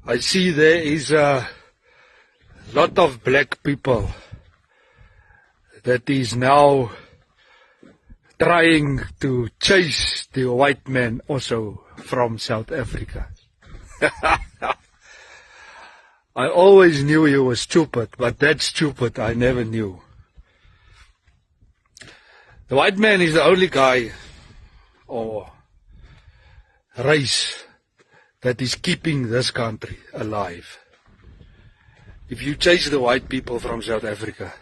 I see there is a lot of black people that is now trying to chase the white man also from South Africa. I always knew he was stupid, but that stupid I never knew. The white man is the only guy or race that is keeping this country alive. If you chase the white people from South Africa,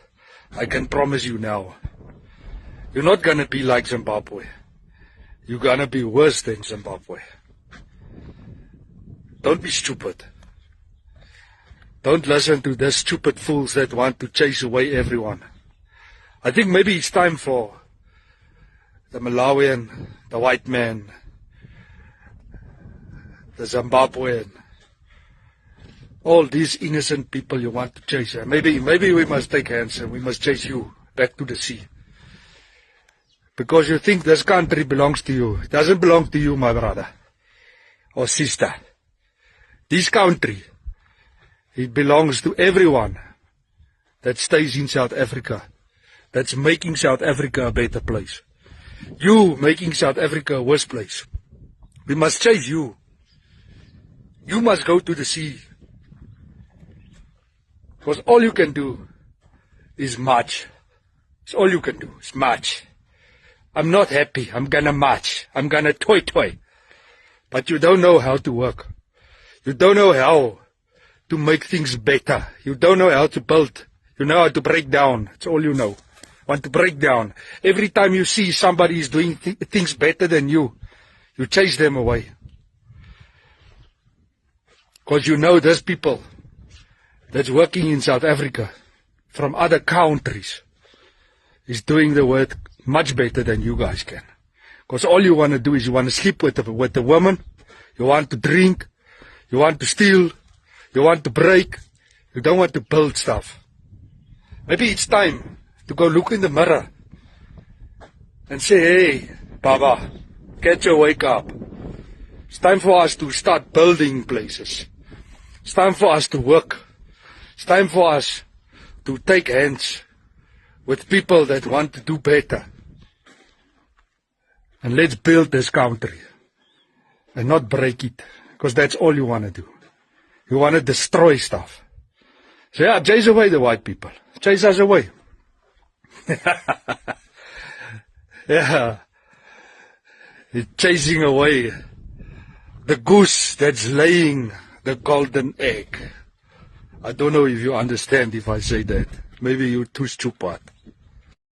I can promise you now, you're not going to be like Zimbabwe. You're going to be worse than Zimbabwe. Don't be stupid. Don't listen to the stupid fools that want to chase away everyone. I think maybe it's time for the Malawian, the white man, the Zimbabwean, all these innocent people you want to chase. Maybe we must take hands and we must chase you back to the sea. Because you think this country belongs to you. It doesn't belong to you, my brother or sister. This country, it belongs to everyone that stays in South Africa, that's making South Africa a better place. You making South Africa a worse place. We must chase you. You must go to the sea. Because all you can do is march. It's all you can do is march. I'm not happy. I'm gonna march. I'm gonna toy. But you don't know how to work. You don't know how to make things better. You don't know how to build. You know how to break down. That's all you know. Want to break down. Every time you see somebody is doing things better than you chase them away. Because you know there's people that's working in South Africa from other countries is doing the work much better than you guys can. Because all you want to do is you want to sleep with the woman, you want to drink, you want to steal, you want to break, you don't want to build stuff. Maybe it's time to go look in the mirror and say, hey, Baba, get your wake up. It's time for us to start building places. It's time for us to work. It's time for us to take hands with people that want to do better. And let's build this country and not break it, because that's all you want to do. You want to destroy stuff. So yeah, chase away the white people. Chase us away. Yeah. It's chasing away the goose that's laying the golden egg. I don't know if you understand if I say that. Maybe you're too stupid.